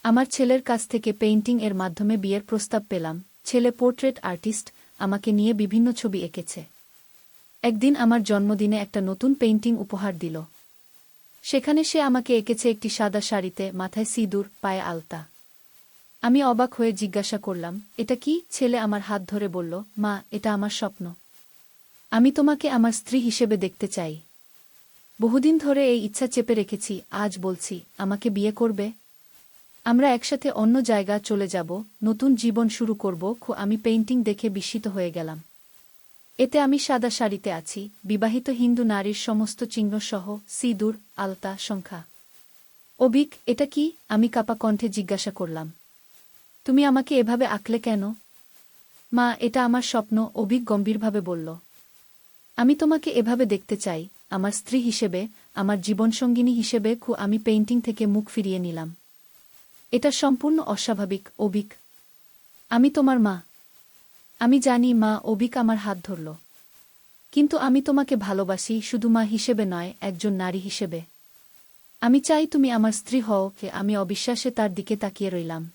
আমার ছেলের কাছ থেকে পেইন্টিং এর মাধ্যমে বিয়ের প্রস্তাব পেলাম। ছেলে পোর্ট্রেট আর্টিস্ট, আমাকে নিয়ে বিভিন্ন ছবি এঁকেছে। একদিন আমার জন্মদিনে একটা নতুন পেইন্টিং উপহার দিল। সেখানে সে আমাকে এঁকেছে একটি সাদা শাড়িতে, মাথায় সিঁদুর, পায়ে আলতা। আমি অবাক হয়ে জিজ্ঞাসা করলাম, এটা কি? ছেলে আমার হাত ধরে বলল, মা, এটা আমার স্বপ্ন। আমি তোমাকে আমার স্ত্রী হিসেবে দেখতে চাই। বহুদিন ধরে এই ইচ্ছা চেপে রেখেছি, আজ বলছি, আমাকে বিয়ে করবে? আমরা একসাথে অন্য জায়গা চলে যাব, নতুন জীবন শুরু করব। আমি পেইন্টিং দেখে বিস্মিত হয়ে গেলাম। এতে আমি সাদা শাড়িতে আছি, বিবাহিত হিন্দু নারীর সমস্ত চিহ্নসহ, সিঁদুর, আলতা, সংখ্যা। অবিক, এটা কি? আমি কাপা কণ্ঠে জিজ্ঞাসা করলাম। তুমি আমাকে এভাবে আঁকলে কেন? মা, এটা আমার স্বপ্ন, অবিক গম্ভীরভাবে বলল। আমি তোমাকে এভাবে দেখতে চাই, আমার স্ত্রী হিসেবে, আমার জীবনসঙ্গিনী হিসেবে। আমি পেইন্টিং থেকে মুখ ফিরিয়ে নিলাম। এটা সম্পূর্ণ অস্বাভাবিক, অবিক। আমি তোমার মা। আমি জানি মা। অবিক আমার হাত ধরল। কিন্তু আমি তোমাকে ভালোবাসি, শুধু মা হিসেবে নয়, একজন নারী হিসেবে। আমি চাই তুমি আমার স্ত্রী হও। আমি অবিশ্বাসে তার দিকে তাকিয়ে রইলাম।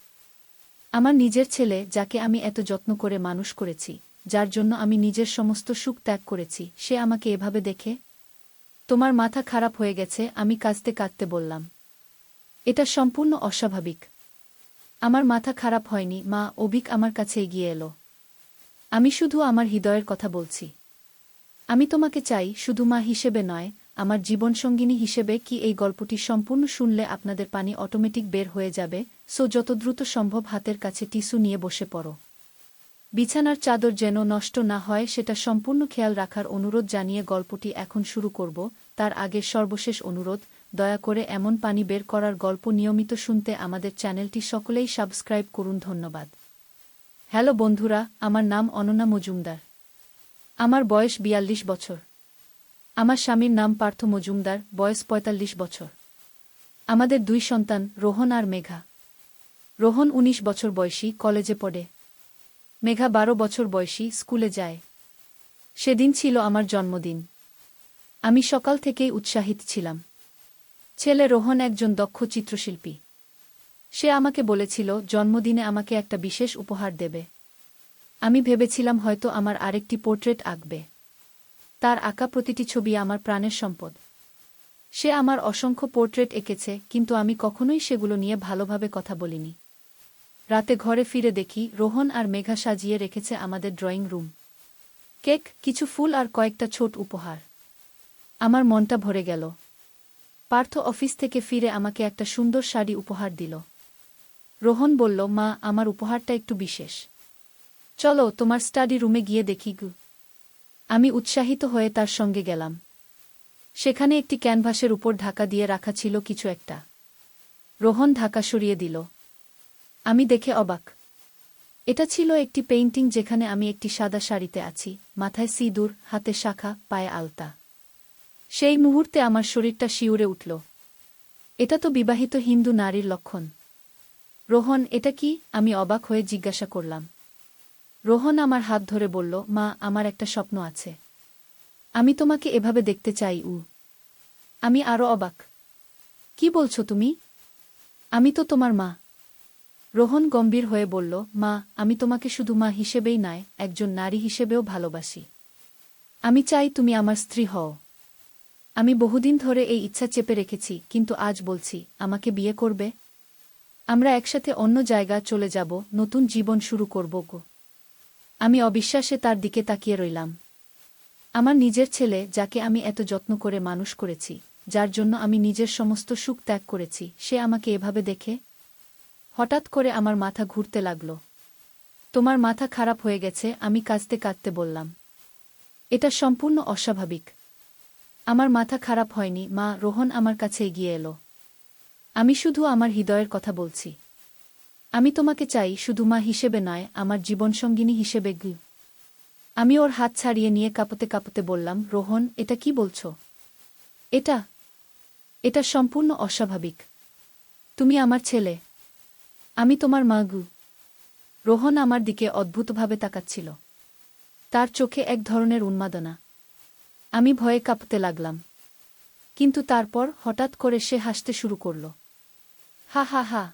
আমার নিজের ছেলে, যাকে আমি এত যত্ন করে মানুষ করেছি, যার জন্য আমি নিজের সমস্ত সুখ ত্যাগ করেছি, সে আমাকে এভাবে দেখে। তোমার মাথা খারাপ হয়ে গেছে, আমি কাঁদতে কাঁদতে বললাম। এটা সম্পূর্ণ অস্বাভাবিক। আমার মাথা খারাপ হয়নি মা। অবিক আমার কাছে এগিয়ে এলো। আমি শুধু আমার হৃদয়ের কথা বলছি। আমি তোমাকে চাই, শুধু মা হিসেবে নয়, আমার জীবনসঙ্গিনী হিসেবে। এই গল্পটি সম্পূর্ণ শুনলে আপনাদের পানি অটোমেটিক বের হয়ে যাবে। যত দ্রুত সম্ভব হাতের কাছে টিস্যু নিয়ে বসে পড়ো। বিছানার চাদর যেন নষ্ট না হয় সেটা সম্পূর্ণ খেয়াল রাখার অনুরোধ জানিয়ে গল্পটি এখন শুরু করব। তার আগে সর্বশেষ অনুরোধ, দয়া করে এমন পানি বের করার গল্প নিয়মিত শুনতে আমাদের চ্যানেলটি সকলেই সাবস্ক্রাইব করুন। ধন্যবাদ। হ্যালো বন্ধুরা, আমার নাম অনন্যা মজুমদার। আমার বয়স ৪২ বছর। আমার স্বামীর নাম পার্থ মজুমদার, বয়স ৪৫ বছর। আমাদের ২ সন্তান, রোহন আর মেঘা। রোহন ১৯ বছর বয়সী, কলেজে পড়ে। মেঘা ১২ বছর বয়সী, স্কুলে যায়। সেদিন ছিল আমার জন্মদিন। আমি সকাল থেকেই উৎসাহিত ছিলাম। ছেলে রোহন একজন দক্ষ চিত্রশিল্পী। সে আমাকে বলেছিল জন্মদিনে আমাকে একটা বিশেষ উপহার দেবে। আমি ভেবেছিলাম হয়তো আমার আরেকটি পোর্ট্রেট আঁকবে। তার আঁকা প্রতিটি ছবি আমার প্রাণের সম্পদ। সে আমার অসংখ্য পোর্ট্রেট এঁকেছে, কিন্তু আমি কখনোই সেগুলো নিয়ে ভালোভাবে কথা বলিনি। রাতে ঘরে ফিরে দেখি রোহন আর মেঘা সাজিয়ে রেখেছে আমাদের ড্রয়িং রুম। কেক, কিছু ফুল আর কয়েকটা ছোট উপহার। আমার মনটা ভরে গেল। পার্থ অফিস থেকে ফিরে আমাকে একটা সুন্দর শাড়ি উপহার দিল। রোহন বলল, মা, আমার উপহারটা একটু বিশেষ। চলো তোমার স্টাডি রুমে গিয়ে দেখি গু। আমি উৎসাহিত হয়ে তার সঙ্গে গেলাম। সেখানে একটি ক্যানভাসের উপর ঢাকা দিয়ে রাখা ছিল কিছু একটা। রোহন ঢাকা সরিয়ে দিল। আমি দেখে অবাক। এটা ছিল একটি পেইন্টিং যেখানে আমি একটি সাদা শাড়িতে আছি, মাথায় সিঁদুর, হাতে শাখা, পায়ে আলতা। সেই মুহূর্তে আমার শরীরটা শিউরে উঠল। এটা তো বিবাহিত হিন্দু নারীর লক্ষণ। রোহন, এটা কি? আমি অবাক হয়ে জিজ্ঞাসা করলাম। রোহন আমার হাত ধরে বলল, মা, আমার একটা স্বপ্ন আছে। আমি তোমাকে এভাবে দেখতে চাই। আমি আরও অবাক। কি বলছো তুমি? আমি তো তোমার মা। রোহন গম্ভীর হয়ে বলল, মা, আমি তোমাকে শুধু মা হিসেবেই নয়, একজন নারী হিসেবেও ভালোবাসি। আমি চাই তুমি আমার স্ত্রী হও। আমি বহুদিন ধরে এই ইচ্ছা চেপে রেখেছি, কিন্তু আজ বলছি, আমাকে বিয়ে করবে? আমরা একসাথে অন্য জায়গা চলে যাব, নতুন জীবন শুরু করব গো। আমি অবিশ্বাসে তার দিকে তাকিয়ে রইলাম। আমার নিজের ছেলে, যাকে আমি এত যত্ন করে মানুষ করেছি, যার জন্য আমি নিজের সমস্ত সুখ ত্যাগ করেছি, সে আমাকে এভাবে দেখে। হঠাৎ করে আমার মাথা ঘুরতে লাগল। তোমার মাথা খারাপ হয়ে গেছে, আমি কাঁদতে কাঁদতে বললাম। এটা সম্পূর্ণ অস্বাভাবিক। আমার মাথা খারাপ হয়নি মা। রোহন আমার কাছে এগিয়ে এলো। আমি শুধু আমার হৃদয়ের কথা বলছি। আমি তোমাকে চাই, শুধু মা হিসেবে নয়, আমার জীবনসঙ্গিনী হিসেবে গু। আমি ওর হাত ছাড়িয়ে নিয়ে কাঁপতে কাঁপতে বললাম, রোহন, এটা কি বলছো? এটা এটা সম্পূর্ণ অস্বাভাবিক। তুমি আমার ছেলে। আমি তোমার মা গু। রোহন আমার দিকে অদ্ভুতভাবে তাকাচ্ছিল। তার চোখে এক ধরনের উন্মাদনা। আমি ভয়ে কাঁপতে লাগলাম। কিন্তু তারপর হঠাৎ করে সে হাসতে শুরু করল। হা হা হা।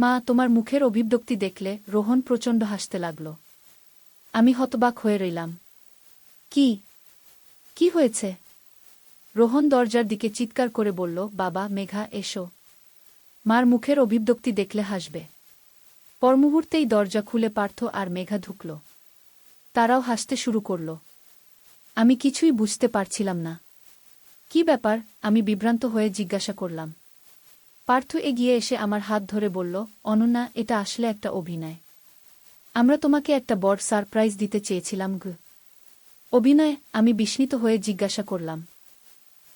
মা, তোমার মুখের অভিব্যক্তি দেখলে রোহন প্রচণ্ড হাসতে লাগল। আমি হতবাক হয়ে রইলাম। কি কি হয়েছে? রোহন দরজার দিকে চিৎকার করে বলল, বাবা, মেঘা, এসো। মার মুখের অভিব্যক্তি দেখলে হাসবে। পরমুহূর্তেই দরজা খুলে পার্থ আর মেঘা ঢুকল। তারাও হাসতে শুরু করল। আমি কিছুই বুঝতে পারছিলাম না। কি ব্যাপার? আমি বিভ্রান্ত হয়ে জিজ্ঞাসা করলাম। পার্থ এগিয়ে এসে আমার হাত ধরে বলল, অনন্যা, এটা আসলে একটা অভিনয়। আমরা তোমাকে একটা বড় সারপ্রাইজ দিতে চেয়েছিলাম গো। অভিনয়? আমি বিস্মিত হয়ে জিজ্ঞাসা করলাম।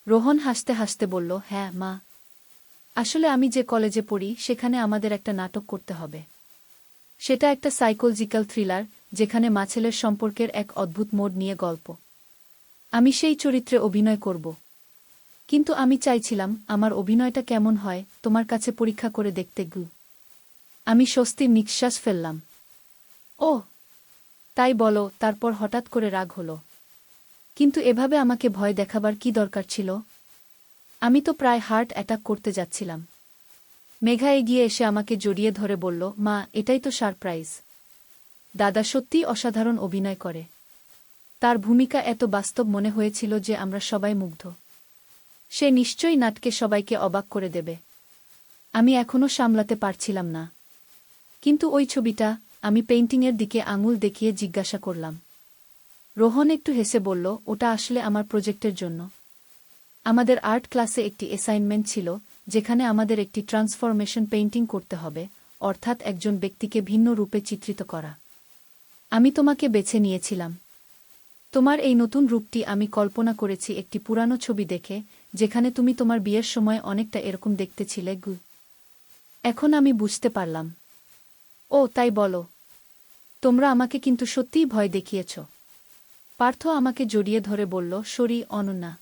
রোহন হাসতে হাসতে বলল, হ্যাঁ মা। আসলে আমি যে কলেজে পড়ি সেখানে আমাদের একটা নাটক করতে হবে। সেটা একটা সাইকোলজিক্যাল থ্রিলার, যেখানে মা-ছেলের সম্পর্কের এক অদ্ভুত মোড় নিয়ে গল্প। আমি সেই চরিত্রে অভিনয় করব। কিন্তু আমি চাইছিলাম আমার অভিনয়টা কেমন হয় তোমার কাছে পরীক্ষা করে দেখতে গু। আমি স্বস্তির নিঃশ্বাস ফেললাম। ও, তাই বলো? তারপর হঠাৎ করে রাগ হলো। কিন্তু এভাবে আমাকে ভয় দেখাবার কি দরকার ছিল? আমি তো প্রায় হার্ট অ্যাটাক করতে যাচ্ছিলাম। মেঘা এগিয়ে এসে আমাকে জড়িয়ে ধরে বলল, মা, এটাই তো সারপ্রাইজ। দাদা সত্যিই অসাধারণ অভিনয় করে। তার ভূমিকা এত বাস্তব মনে হয়েছিল যে আমরা সবাই মুগ্ধ। সে নিশ্চয়ই নাটকে সবাইকে অবাক করে দেবে। আমি এখনও সামলাতে পারছিলাম না। কিন্তু ওই ছবিটা? আমি পেইন্টিংয়ের দিকে আঙুল দেখিয়ে জিজ্ঞাসা করলাম। রোহন একটু হেসে বলল, ওটা আসলে আমার প্রজেক্টের জন্য। আমাদের আর্ট ক্লাসে একটি অ্যাসাইনমেন্ট ছিল, যেখানে আমাদের একটি ট্রান্সফরমেশন পেইন্টিং করতে হবে, অর্থাৎ একজন ব্যক্তিকে ভিন্ন রূপে চিত্রিত করা। আমি তোমাকে বেছে নিয়েছিলাম। তোমার এই নতুন রূপটি আমি কল্পনা করেছি একটি পুরানো ছবি দেখে, যেখানে তুমি তোমার বিয়ের সময় অনেকটা এরকম দেখতে ছিলে গু। এখন আমি বুঝতে পারলাম। ও, তাই বলো? তোমরা আমাকে কিন্তু সত্যিই ভয় দেখিয়েছ। পার্থ আমাকে জড়িয়ে ধরে বলল, সরি অনন্যা।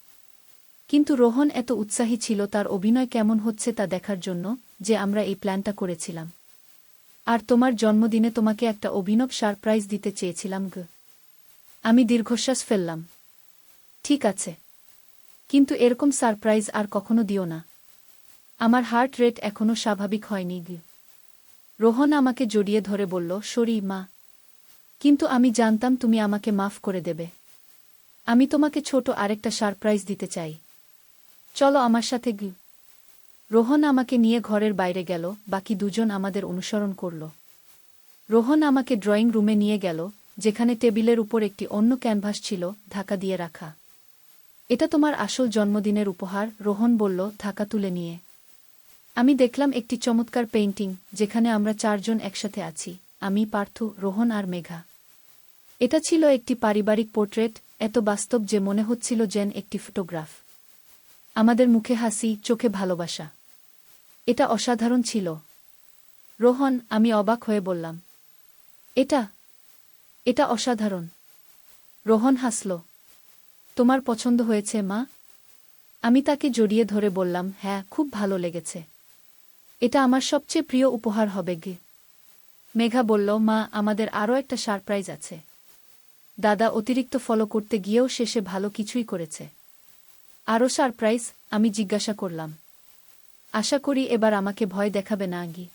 কিন্তু রোহন এত উৎসাহী ছিল তার অভিনয় কেমন হচ্ছে তা দেখার জন্য, যে আমরা এই প্ল্যানটা করেছিলাম। আর তোমার জন্মদিনে তোমাকে একটা অভিনব সারপ্রাইজ দিতে চেয়েছিলাম গো। আমি দীর্ঘশ্বাস ফেললাম। ঠিক আছে। কিন্তু এরকম সারপ্রাইজ আর কখনো দিও না। আমার হার্ট রেট এখনও স্বাভাবিক হয়নি গো। রোহন আমাকে জড়িয়ে ধরে বলল, সরি মা। কিন্তু আমি জানতাম তুমি আমাকে মাফ করে দেবে। আমি তোমাকে ছোট আরেকটা সারপ্রাইজ দিতে চাই। চলো আমার সাথে গু। রোহন আমাকে নিয়ে ঘরের বাইরে গেল, বাকি দুজন আমাদের অনুসরণ করল। রোহন আমাকে ড্রয়িং রুমে নিয়ে গেল, যেখানে টেবিলের উপর একটি অন্য ক্যানভাস ছিল, ঢাকা দিয়ে রাখা। এটা তোমার আসল জন্মদিনের উপহার, রোহন বলল ঢাকা তুলে নিয়ে। আমি দেখলাম একটি চমৎকার পেইন্টিং, যেখানে আমরা চারজন একসাথে আছি, আমি, পার্থ, রোহন আর মেঘা। এটা ছিল একটি পারিবারিক পোর্ট্রেট, এত বাস্তব যে মনে হচ্ছিল যেন একটি ফটোগ্রাফ। আমাদের মুখে হাসি, চোখে ভালোবাসা। এটা অসাধারণ ছিল। রোহন, আমি অবাক হয়ে বললাম। এটা এটা অসাধারণ। রোহন হাসল। তোমার পছন্দ হয়েছে মা? আমি তাকে জড়িয়ে ধরে বললাম, হ্যাঁ, খুব ভালো লেগেছে। এটা আমার সবচেয়ে প্রিয় উপহার হবে গে। মেঘা বলল, মা, আমাদের আরও একটা সারপ্রাইজ আছে। দাদা অতিরিক্ত ফলো করতে গিয়েও শেষে ভালো কিছুই করেছে। আরও সারপ্রাইজ? আমি জিজ্ঞাসা করলাম। আশা করি এবার আমাকে ভয় দেখাবে না গি।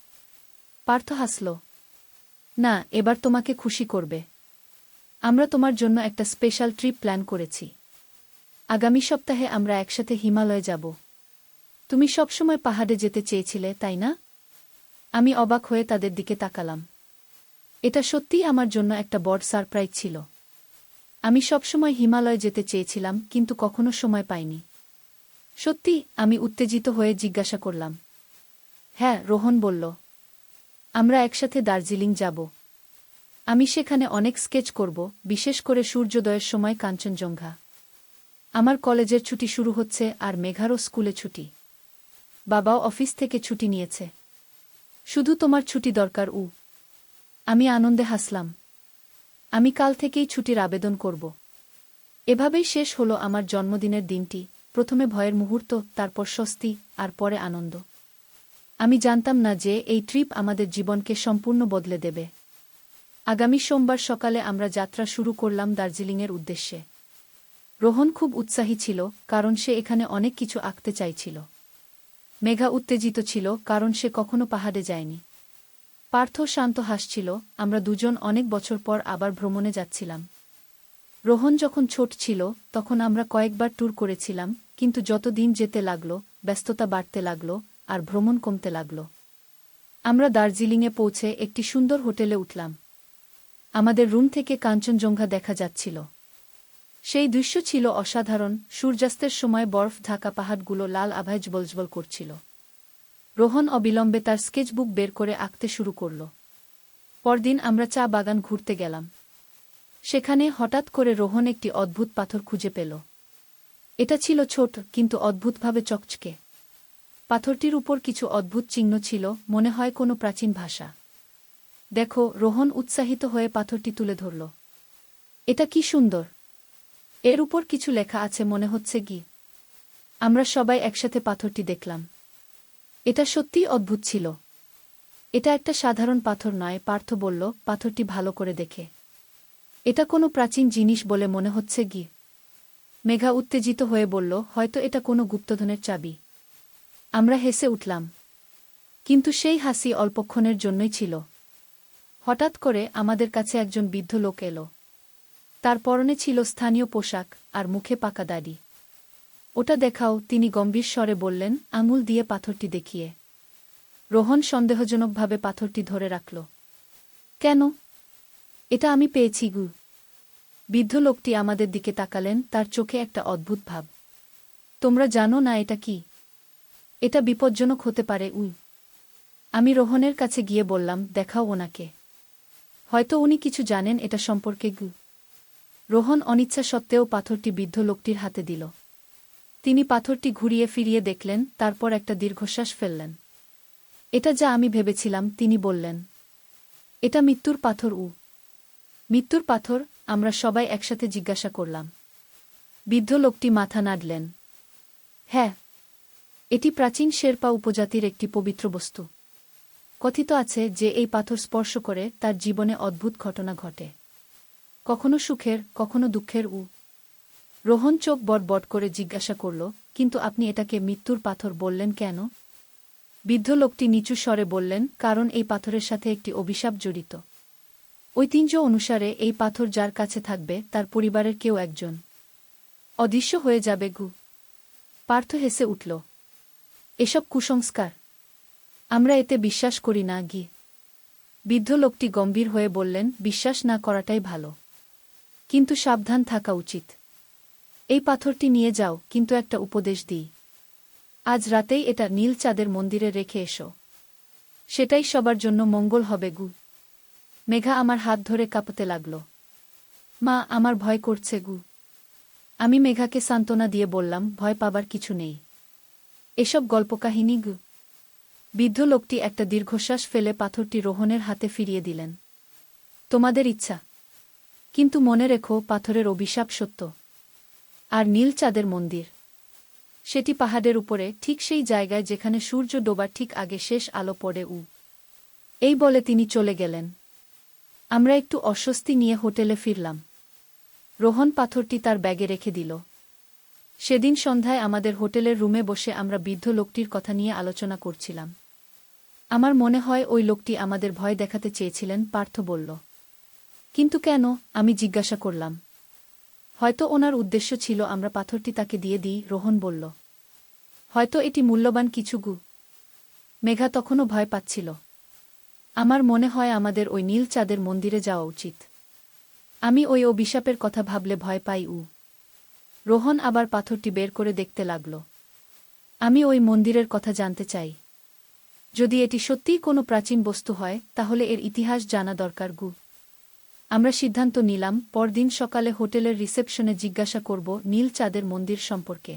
পার্থ হাসল। না, এবার তোমাকে খুশি করবে। আমরা তোমার জন্য একটা স্পেশাল ট্রিপ প্ল্যান করেছি। আগামী সপ্তাহে আমরা একসাথে হিমালয়ে যাব। তুমি সবসময় পাহাড়ে যেতে চেয়েছিলে, তাই না? আমি অবাক হয়ে তাদের দিকে তাকালাম। এটা সত্যিই আমার জন্য একটা বড় সারপ্রাইজ ছিল। আমি সবসময় হিমালয়ে যেতে চেয়েছিলাম, কিন্তু কখনো সময় পাইনি। সত্যি? আমি উত্তেজিত হয়ে জিজ্ঞাসা করলাম। হ্যাঁ, রোহন বলল। আমরা একসাথে দার্জিলিং যাব। আমি সেখানে অনেক স্কেচ করব, বিশেষ করে সূর্যোদয়ের সময় কাঞ্চনজঙ্ঘা। আমার কলেজের ছুটি শুরু হচ্ছে আর মেঘারও স্কুলে ছুটি। বাবাও অফিস থেকে ছুটি নিয়েছে। শুধু তোমার ছুটি দরকার। আমি আনন্দে হাসলাম। আমি কাল থেকেই ছুটির আবেদন করব। এভাবেই শেষ হলো আমার জন্মদিনের দিনটি, প্রথমে ভয়ের মুহূর্ত, তারপর স্বস্তি, আর পরে আনন্দ। আমি জানতাম না যে এই ট্রিপ আমাদের জীবনকে সম্পূর্ণ বদলে দেবে। আগামী সোমবার সকালে আমরা যাত্রা শুরু করলাম দার্জিলিংয়ের উদ্দেশ্যে। রোহন খুব উৎসাহী ছিল, কারণ সে এখানে অনেক কিছু আঁকতে চাইছিল। মেঘা উত্তেজিত ছিল, কারণ সে কখনো পাহাড়ে যায়নি। পার্থ শান্ত হাসছিল। আমরা দুজন অনেক বছর পর আবার ভ্রমণে যাচ্ছিলাম। রোহন যখন ছোট ছিল তখন আমরা কয়েকবার ট্যুর করেছিলাম, কিন্তু যত দিন যেতে লাগল ব্যস্ততা বাড়তে লাগল আর ভ্রমণ কমতে লাগল। আমরা দার্জিলিংয়ে পৌঁছে একটি সুন্দর হোটেলে উঠলাম। আমাদের রুম থেকে কাঞ্চনজঙ্ঘা দেখা যাচ্ছিল। সেই দৃশ্য ছিল অসাধারণ। সূর্যাস্তের সময় বরফ ঢাকা পাহাড়গুলো লাল আভায় জ্বলজ্বল করছিল। রোহন অবিলম্বে তার স্কেচবুক বের করে আঁকতে শুরু করল। পরদিন আমরা চা বাগান ঘুরতে গেলাম। সেখানে হঠাৎ করে রোহন একটি অদ্ভুত পাথর খুঁজে পেল। এটা ছিল ছোট কিন্তু অদ্ভুতভাবে চকচকে। পাথরটির উপর কিছু অদ্ভুত চিহ্ন ছিল, মনে হয় কোনো প্রাচীন ভাষা। দেখো, রোহন উৎসাহিত হয়ে পাথরটি তুলে ধরল। এটা কি সুন্দর! এর উপর কিছু লেখা আছে মনে হচ্ছে কি? আমরা সবাই একসাথে পাথরটি দেখলাম। এটা সত্যিই অদ্ভুত ছিল। এটা একটা সাধারণ পাথর নয়, পার্থ বলল, পাথরটি ভালো করে দেখে। এটা কোনো প্রাচীন জিনিস বলে মনে হচ্ছে কি? মেঘা উত্তেজিত হয়ে বলল, হয়তো এটা কোনো গুপ্তধনের চাবি। আমরা হেসে উঠলাম। কিন্তু সেই হাসি অল্পক্ষণের জন্যই ছিল। হঠাৎ করে আমাদের কাছে একজন বৃদ্ধ লোক এলো। তার পরনে ছিল স্থানীয় পোশাক আর মুখে পাকা দাড়ি। ওটা দেখাও, তিনি গম্ভীর স্বরে বললেন, আঙুল দিয়ে পাথরটি দেখিয়ে। রোহন সন্দেহজনকভাবে পাথরটি ধরে রাখল। কেন? এটা আমি পেয়েছি গু। বৃদ্ধ লোকটি আমাদের দিকে তাকালেন, তার চোখে একটা অদ্ভুত ভাব। তোমরা জানো না এটা কি? এটা বিপজ্জনক হতে পারে আমি রোহনের কাছে গিয়ে বললাম, দেখাও ওনাকে। হয়তো উনি কিছু জানেন এটা সম্পর্কে গু। রোহন অনিচ্ছা সত্ত্বেও পাথরটি বৃদ্ধ লোকটির হাতে দিল। তিনি পাথরটি ঘুরিয়ে ফিরিয়ে দেখলেন, তারপর একটা দীর্ঘশ্বাস ফেললেন। এটা যা আমি ভেবেছিলাম, তিনি বললেন। এটা মৃত্যুর পাথর মৃত্যুর পাথর? আমরা সবাই একসাথে জিজ্ঞাসা করলাম। বৃদ্ধ লোকটি মাথা নাড়লেন। হ্যাঁ, এটি প্রাচীন শেরপা উপজাতির একটি পবিত্র বস্তু। কথিত আছে যে এই পাথর স্পর্শ করে তার জীবনে অদ্ভুত ঘটনা ঘটে, কখনো সুখের, কখনো দুঃখের। রোহন চোখ বড় করে জিজ্ঞাসা করল, কিন্তু আপনি এটাকে মৃত্যুর পাথর বললেন কেন? বৃদ্ধ লোকটি নিচু স্বরে বললেন, কারণ এই পাথরের সাথে একটি অভিশাপ জড়িত। ঐতিহ্য অনুসারে এই পাথর যার কাছে থাকবে তার পরিবারের কেউ একজন অদৃশ্য হয়ে যাবে গু। পার্থ হেসে উঠল। এসব কুসংস্কার। আমরা এতে বিশ্বাস করি না গি। বৃদ্ধ লোকটি গম্ভীর হয়ে বললেন, বিশ্বাস না করাটাই ভালো, কিন্তু সাবধান থাকা উচিত। এই পাথরটি নিয়ে যাও, কিন্তু একটা উপদেশ দিই। আজ রাতেই এটা নীল চাঁদের মন্দিরে রেখে এসো। সেটাই সবার জন্য মঙ্গল হবে গু। মেঘা আমার হাত ধরে কাঁপতে লাগল। মা, আমার ভয় করছে গু। আমি মেঘাকে সান্ত্বনা দিয়ে বললাম, ভয় পাবার কিছু নেই। এসব গল্পকাহিনী গু। বৃদ্ধ লোকটি একটা দীর্ঘশ্বাস ফেলে পাথরটি রোহনের হাতে ফিরিয়ে দিলেন। তোমাদের ইচ্ছা, কিন্তু মনে রেখো পাথরের অভিশাপ সত্য। আর নীল চাঁদের মন্দির, সেটি পাহাড়ের উপরে, ঠিক সেই জায়গায় যেখানে সূর্য ডোবার ঠিক আগে শেষ আলো পড়ে। এই বলে তিনি চলে গেলেন। আমরা একটু অস্বস্তি নিয়ে হোটেলে ফিরলাম। রোহন পাথরটি তার ব্যাগে রেখে দিল। সেদিন সন্ধ্যায় আমাদের হোটেলের রুমে বসে আমরা বৃদ্ধ লোকটির কথা নিয়ে আলোচনা করছিলাম। আমার মনে হয় ওই লোকটি আমাদের ভয় দেখাতে চেয়েছিলেন, পার্থ বলল। কিন্তু কেন? আমি জিজ্ঞাসা করলাম। হয়তো ওনার উদ্দেশ্য ছিল আমরা পাথরটি তাকে দিয়ে দিই, রোহন বলল। হয়তো এটি মূল্যবান কিছু গু। মেঘা তখনও ভয় পাচ্ছিল। আমার মনে হয় আমাদের ওই নীল চাঁদের মন্দিরে যাওয়া উচিত। আমি ওই অভিশাপের কথা ভাবলে ভয় পাই। রোহন আবার পাথরটি বের করে দেখতে লাগল। আমি ওই মন্দিরের কথা জানতে চাই। যদি এটি সত্যিই কোনো প্রাচীন বস্তু হয় তাহলে এর ইতিহাস জানা দরকার গু। আমরা সিদ্ধান্ত নিলাম, পরদিন সকালে হোটেলের রিসেপশনে জিজ্ঞাসা করব নীল চাঁদের মন্দির সম্পর্কে।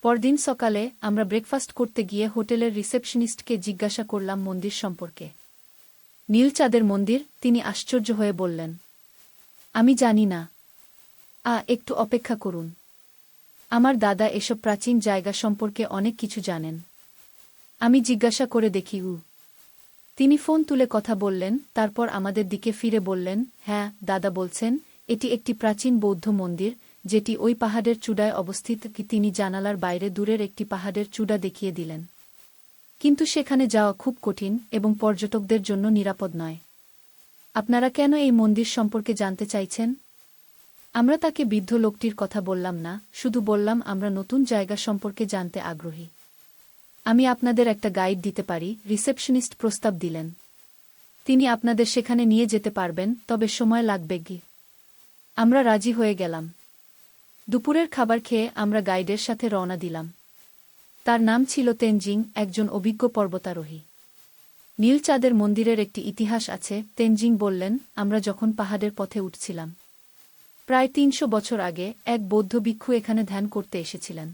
পরদিন সকালে আমরা ব্রেকফাস্ট করতে গিয়ে হোটেলের রিসেপশনিস্টকে জিজ্ঞাসা করলাম মন্দির সম্পর্কে। নীল চাঁদের মন্দির? তিনি আশ্চর্য হয়ে বললেন, আমি জানি না। একটু অপেক্ষা করুন। আমার দাদা এসব প্রাচীন জায়গা সম্পর্কে অনেক কিছু জানেন। আমি জিজ্ঞাসা করে দেখি। তিনি ফোন তুলে কথা বললেন, তারপর আমাদের দিকে ফিরে বললেন, হ্যাঁ, দাদা বলছেন এটি একটি প্রাচীন বৌদ্ধ মন্দির, যেটি ওই পাহাড়ের চূড়ায় অবস্থিত। তিনি জানালার বাইরে দূরের একটি পাহাড়ের চূড়া দেখিয়ে দিলেন। কিন্তু সেখানে যাওয়া খুব কঠিন এবং পর্যটকদের জন্য নিরাপদ নয়। আপনারা কেন এই মন্দির সম্পর্কে জানতে চাইছেন? আমরা তাকে বৃদ্ধ লোকটির কথা বললাম না, শুধু বললাম আমরা নতুন জায়গা সম্পর্কে জানতে আগ্রহী। আমি আপনাদের একটা গাইড দিতে পারি, রিসেপশনিস্ট প্রস্তাব দিলেন। তিনি আপনাদের সেখানে নিয়ে যেতে পারবেন, তবে সময় লাগবে কি। আমরা রাজি হয়ে গেলাম। দুপুরের খাবার খেয়ে আমরা গাইডের সাথে রওনা দিলাম। তার নাম ছিল তেনজিং, একজন অভিজ্ঞ পর্বতারোহী। নীল চাঁদের মন্দিরের একটি ইতিহাস আছে, তেনজিং বললেন। আমরা যখন পাহাড়ের পথে উঠছিলাম, প্রায় ৩০০ বছর আগে এক বৌদ্ধ ভিক্ষু এখানে ধ্যান করতে এসেছিলেন।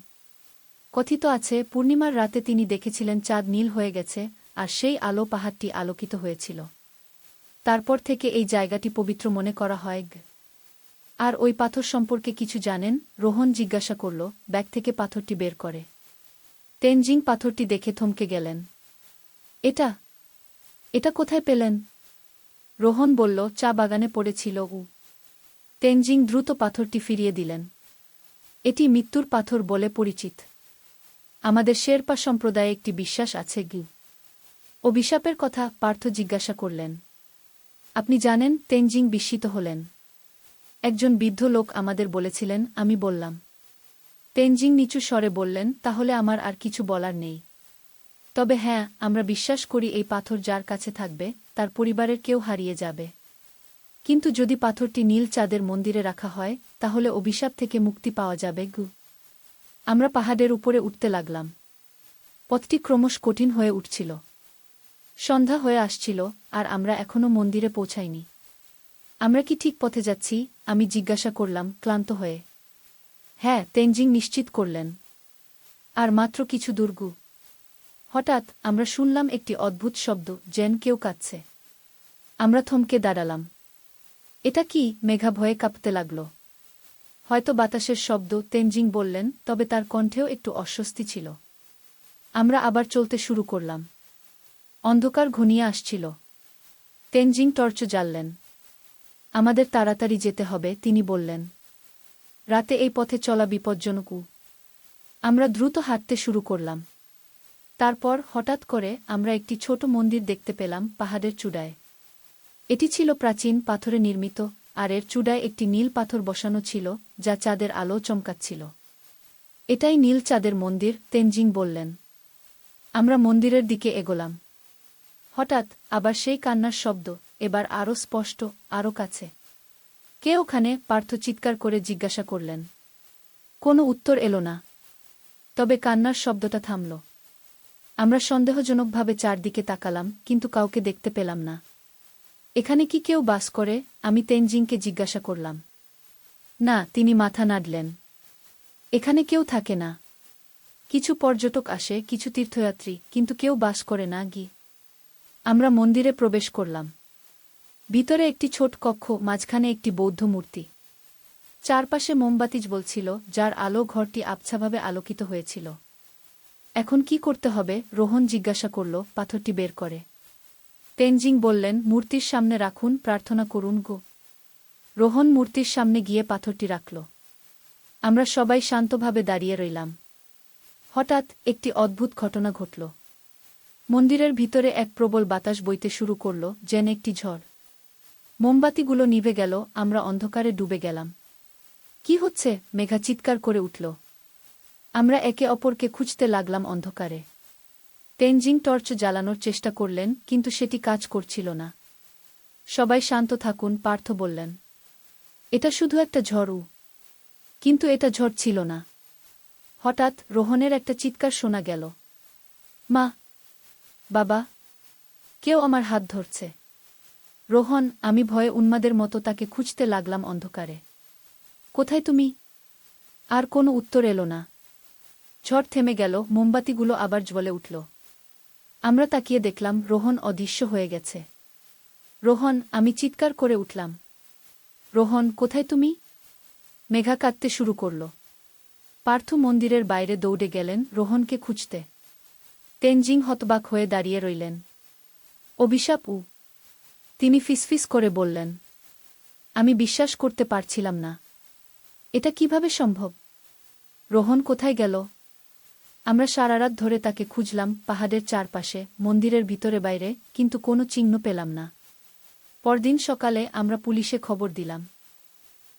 কথিত আছে পূর্ণিমার রাতে তিনি দেখেছিলেন চাঁদ নীল হয়ে গেছে, আর সেই আলো পাহাড়টি আলোকিত হয়েছিল। তারপর থেকে এই জায়গাটি পবিত্র মনে করা হয়। আর ওই পাথর সম্পর্কে কিছু জানেন? রোহন জিজ্ঞাসা করল। ব্যাগ থেকে পাথরটি বের করে। তেনজিং পাথরটি দেখে থমকে গেলেন। এটা এটা কোথায় পেলেন? রোহন বলল, চা বাগানে পড়েছিল। তেনজিং দ্রুত পাথরটি ফিরিয়ে দিলেন। এটি মৃত্যুর পাথর বলে পরিচিত। আমাদের শেরপা সম্প্রদায়ে একটি বিশ্বাস আছে। অভিশাপের কথা পার্থ জিজ্ঞাসা করলেন। আপনি জানেন? তেনজিং বিস্মিত হলেন। একজন বৃদ্ধ লোক আমাদের বলেছিলেন। আমি বললাম। তেনজিং নিচু স্বরে বললেন, তাহলে আমার আর কিছু বলার নেই। তবে হ্যাঁ, আমরা বিশ্বাস করি এই পাথর যার কাছে থাকবে তার পরিবারের কেউ হারিয়ে যাবে। কিন্তু যদি পাথরটি নীল চাঁদের মন্দিরে রাখা হয়, তাহলে অভিশাপ থেকে মুক্তি পাওয়া যাবে। আমরা পাহাড়ের উপরে উঠতে লাগলাম। পথটি ক্রমশ কঠিন হয়ে উঠছিল। সন্ধ্যা হয়ে আসছিল, আর আমরা এখনও মন্দিরে পৌঁছাইনি। আমরা কি ঠিক পথে যাচ্ছি? আমি জিজ্ঞাসা করলাম, ক্লান্ত হয়ে। হ্যাঁ, তেনজিং নিশ্চিত করলেন। আর মাত্র কিছু দূর। হঠাৎ আমরা শুনলাম একটি অদ্ভুত শব্দ, যেন কেউ কাঁদছে। আমরা থমকে দাঁড়ালাম। এটা কি? মেঘা ভয়ে কাঁপতে লাগল। হয়তো বাতাসের শব্দ, তেনজিং বললেন, তবে তার কণ্ঠেও একটু অস্বস্তি ছিল। আমরা আবার চলতে শুরু করলাম। অন্ধকার ঘনিয়ে আসছিল। তেনজিং টর্চ জ্বাললেন। আমাদের তাড়াতাড়ি যেতে হবে, তিনি বললেন। রাতে এই পথে চলা বিপজ্জনক। আমরা দ্রুত হাঁটতে শুরু করলাম। তারপর হঠাৎ করে আমরা একটি ছোট মন্দির দেখতে পেলাম পাহাড়ের চূড়ায়। এটি ছিল প্রাচীন পাথরে নির্মিত, আর এর চূড়ায় একটি নীল পাথর বসানো ছিল, যা চাঁদের আলো চমকাচ্ছিল। এটাই নীল চাঁদের মন্দির, তেনজিং বললেন। আমরা মন্দিরের দিকে এগোলাম। হঠাৎ আবার সেই কান্নার শব্দ, এবার আরও স্পষ্ট, আরও কাছে। কে ওখানে? পার্থ চিৎকার করে জিজ্ঞাসা করলেন। কোনো উত্তর এলো না। তবে কান্নার শব্দটা থামল। আমরা সন্দেহজনকভাবে চারদিকে তাকালাম, কিন্তু কাউকে দেখতে পেলাম না। এখানে কি কেউ বাস করে? আমি তেনজিংকে জিজ্ঞাসা করলাম। না, তিনি মাথা নাড়লেন। এখানে কেউ থাকে না। কিছু পর্যটক আসে, কিছু তীর্থযাত্রী, কিন্তু কেউ বাস করে না। আমরা মন্দিরে প্রবেশ করলাম। ভিতরে একটি ছোট কক্ষ, মাঝখানে একটি বৌদ্ধ মূর্তি। চারপাশে মোমবাতি জ্বলছিল, যার আলো ঘরটি আবছাভাবে আলোকিত হয়েছিল। এখন কি করতে হবে? রোহন জিজ্ঞাসা করল। পাথরটি বের করে। তেনজিং বললেন, মূর্তির সামনে রাখুন, প্রার্থনা করুন। রোহন মূর্তির সামনে গিয়ে পাথরটি রাখল। আমরা সবাই শান্তভাবে দাঁড়িয়ে রইলাম। হঠাৎ একটি অদ্ভুত ঘটনা ঘটল। মন্দিরের ভিতরে এক প্রবল বাতাস বইতে শুরু করল, যেন একটি ঝড়। মোমবাতিগুলো নিভে গেল, আমরা অন্ধকারে ডুবে গেলাম। কি হচ্ছে? মেঘা চিৎকার করে উঠল। আমরা একে অপরকে খুঁজতে লাগলাম অন্ধকারে। তেনজিং টর্চ জ্বালানোর চেষ্টা করলেন, কিন্তু সেটি কাজ করছিল না। সবাই শান্ত থাকুন, পার্থ বললেন। এটা শুধু একটা ঝড়। কিন্তু এটা ঝড় ছিল না। হঠাৎ রোহনের একটা চিৎকার শোনা গেল। মা! বাবা! কেউ আমার হাত ধরছে। রোহন! আমি ভয়ে উন্মাদের মতো তাকে খুঁজতে লাগলাম অন্ধকারে। কোথায় তুমি? আর কোনো উত্তর এলো না। ঝড় থেমে গেল, মোমবাতিগুলো আবার জ্বলে উঠল। আমরা তাকিয়ে দেখলাম রোহন অদৃশ্য হয়ে গেছে। রোহন! আমি চিৎকার করে উঠলাম। রোহন, কোথায় তুমি? মেঘা কাঁদতে শুরু করল। পার্থ মন্দিরের বাইরে দৌড়ে গেলেন রোহনকে খুঁজতে। তেনজিং হতবাক হয়ে দাঁড়িয়ে রইলেন। অভিশাপ! তিনি ফিসফিস করে বললেন। আমি বিশ্বাস করতে পারছিলাম না। এটা কিভাবে সম্ভব? রোহন কোথায় গেল? আমরা সারারাত ধরে তাকে খুঁজলাম পাহাড়ের চারপাশে, মন্দিরের ভিতরে বাইরে, কিন্তু কোনো চিহ্ন পেলাম না। পরদিন সকালে আমরা পুলিশে খবর দিলাম।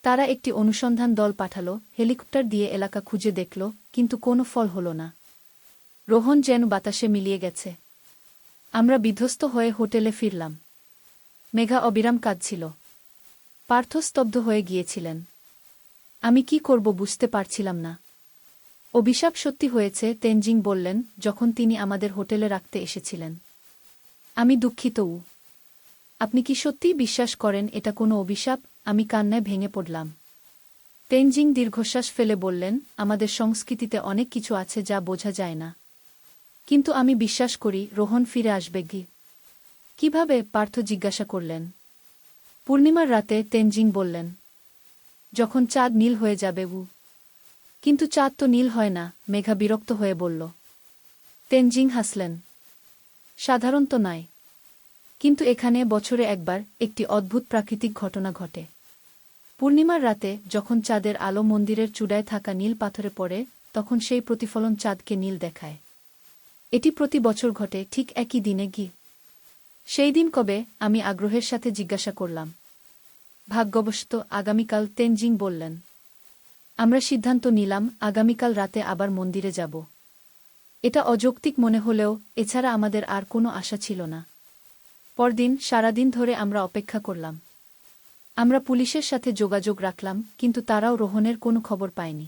তারা একটি অনুসন্ধান দল পাঠালো, হেলিকপ্টার দিয়ে এলাকা খুঁজে দেখল, কিন্তু কোনো ফল হল না। রোহন যেন বাতাসে মিলিয়ে গেছে। আমরা বিধ্বস্ত হয়ে হোটেলে ফিরলাম। মেঘা অবিরাম কাঁদছিল। পার্থ স্তব্ধ হয়ে গিয়েছিলেন। আমি কি করব বুঝতে পারছিলাম না। অভিশাপ সত্যি হয়েছে, তেনজিং বললেন যখন তিনি আমাদের হোটেলে রাখতে এসেছিলেন। আমি দুঃখিত। আপনি কি সত্যিই বিশ্বাস করেন এটা কোনো অভিশাপ? আমি কান্নায় ভেঙে পড়লাম। তেনজিং দীর্ঘশ্বাস ফেলে বললেন, আমাদের সংস্কৃতিতে অনেক কিছু আছে যা বোঝা যায় না। কিন্তু আমি বিশ্বাস করি রোহন ফিরে আসবে। কিভাবে? পার্থ জিজ্ঞাসা করলেন। পূর্ণিমার রাতে, তেনজিং বললেন। যখন চাঁদ নীল হয়ে যাবে। কিন্তু চাঁদ তো নীল হয় না, মেঘা বিরক্ত হয়ে বলল। তেনজিং হাসলেন। সাধারণত নয়। কিন্তু এখানে বছরে একবার একটি অদ্ভুত প্রাকৃতিক ঘটনা ঘটে। পূর্ণিমার রাতে যখন চাঁদের আলো মন্দিরের চূড়ায় থাকা নীল পাথরে পড়ে, তখন সেই প্রতিফলন চাঁদকে নীল দেখায়। এটি প্রতি বছর ঘটে ঠিক একই দিনে। সেই দিন কবে? আমি আগ্রহের সাথে জিজ্ঞাসা করলাম। ভাগ্যবশত আগামীকাল, তেনজিং বললেন। আমরা সিদ্ধান্ত নিলাম আগামীকাল রাতে আবার মন্দিরে যাব। এটা অযৌক্তিক মনে হলেও এছাড়া আমাদের আর কোনো আশা ছিল না। পরদিন সারাদিন ধরে আমরা অপেক্ষা করলাম। আমরা পুলিশের সাথে যোগাযোগ রাখলাম, কিন্তু তারাও রোহনের কোনো খবর পায়নি।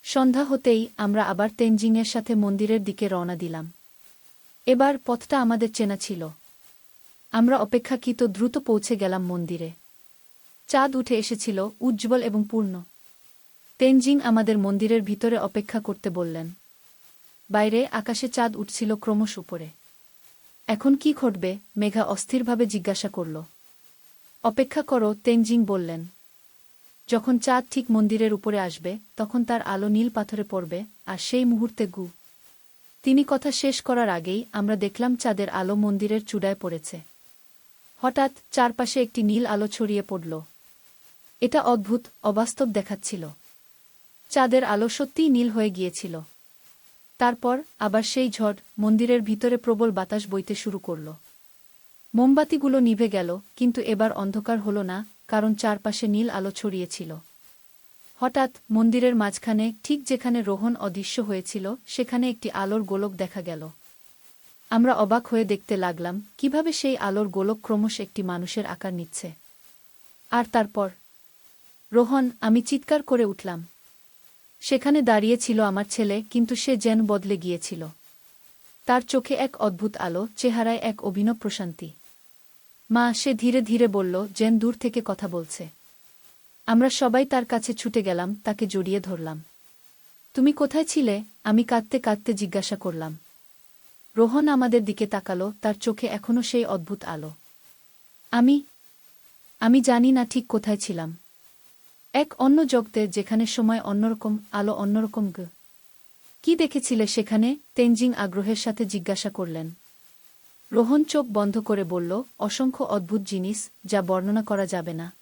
সন্ধ্যা হতেই আমরা আবার তেনজিংয়ের সাথে মন্দিরের দিকে রওনা দিলাম। এবার পথটা আমাদের চেনা ছিল। আমরা অপেক্ষাকৃত দ্রুত পৌঁছে গেলাম মন্দিরে। চাঁদ উঠে এসেছিল, উজ্জ্বল এবং পূর্ণ। তেনজিং আমাদের মন্দিরের ভিতরে অপেক্ষা করতে বললেন। বাইরে আকাশে চাঁদ উঠছিল ক্রমশ উপরে। এখন কি ঘটবে? মেঘা অস্থিরভাবে জিজ্ঞাসা করল। অপেক্ষা করো, তেনজিং বললেন। যখন চাঁদ ঠিক মন্দিরের উপরে আসবে, তখন তার আলো নীল পাথরে পড়বে, আর সেই মুহূর্তে তিনি কথা শেষ করার আগেই আমরা দেখলাম চাঁদের আলো মন্দিরের চূড়ায় পড়েছে। হঠাৎ চারপাশে একটি নীল আলো ছড়িয়ে পড়ল। এটা অদ্ভুত, অবাস্তব দেখাচ্ছিল। চাঁদের আলো সত্যিই নীল হয়ে গিয়েছিল। তারপর আবার সেই ঝড়, মন্দিরের ভিতরে প্রবল বাতাস বইতে শুরু করল। মোমবাতিগুলো নিভে গেল, কিন্তু এবার অন্ধকার হল না, কারণ চারপাশে নীল আলো ছড়িয়েছিল। হঠাৎ মন্দিরের মাঝখানে, ঠিক যেখানে রোহন অদৃশ্য হয়েছিল, সেখানে একটি আলোর গোলক দেখা গেল। আমরা অবাক হয়ে দেখতে লাগলাম কিভাবে সেই আলোর গোলক ক্রমশ একটি মানুষের আকার নিচ্ছে। আর তারপর রোহন! আমি চিৎকার করে উঠলাম। সেখানে দাঁড়িয়ে ছিল আমার ছেলে, কিন্তু সে যেন বদলে গিয়েছিল। তার চোখে এক অদ্ভুত আলো, চেহারায় এক অভিনব প্রশান্তি। মা! সে ধীরে ধীরে বলল, যেন দূর থেকে কথা বলছে। আমরা সবাই তার কাছে ছুটে গেলাম, তাকে জড়িয়ে ধরলাম। তুমি কোথায় ছিলে? আমি কাঁদতে কাঁদতে জিজ্ঞাসা করলাম। রোহন আমাদের দিকে তাকালো, তার চোখে এখনও সেই অদ্ভুত আলো। আমি জানি না ঠিক কোথায় ছিলাম। এক অন্য জগতে, যেখানে সময় অন্যরকম, আলো অন্যরকম। কি দেখেছিলে সেখানে? তেনজিং আগ্রহের সাথে জিজ্ঞাসা করলেন। রোহন চোখ বন্ধ করে বলল, অসংখ্য অদ্ভুত জিনিস, যা বর্ণনা করা যাবে না।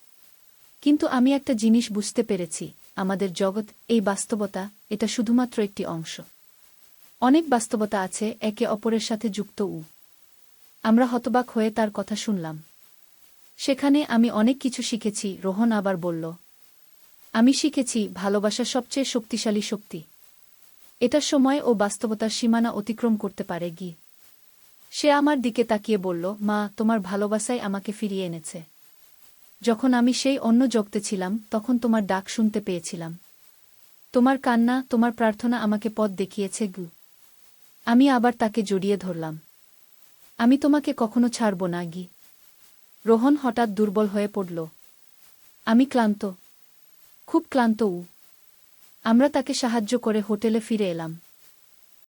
কিন্তু আমি একটা জিনিস বুঝতে পেরেছি, আমাদের জগৎ, এই বাস্তবতা, এটা শুধুমাত্র একটি অংশ। অনেক বাস্তবতা আছে একে অপরের সাথে যুক্ত। আমরা হতবাক হয়ে তার কথা শুনলাম। সেখানে আমি অনেক কিছু শিখেছি, রোহন আবার বলল। আমি শিখেছি ভালোবাসা সবচেয়ে শক্তিশালী শক্তি। এটা সময় ও বাস্তবতার সীমানা অতিক্রম করতে পারে। সে আমার দিকে তাকিয়ে বলল, মা, তোমার ভালোবাসাই আমাকে ফিরিয়ে এনেছে। যখন আমি সেই অন্য জগতে ছিলাম, তখন তোমার ডাক শুনতে পেয়েছিলাম। তোমার কান্না, তোমার প্রার্থনা আমাকে পথ দেখিয়েছে। আমি আবার তাকে জড়িয়ে ধরলাম। আমি তোমাকে কখনো ছাড়ব না। রোহন হঠাৎ দুর্বল হয়ে পড়ল। আমি ক্লান্ত, খুব ক্লান্ত। আমরা তাকে সাহায্য করে হোটেলে ফিরে এলাম।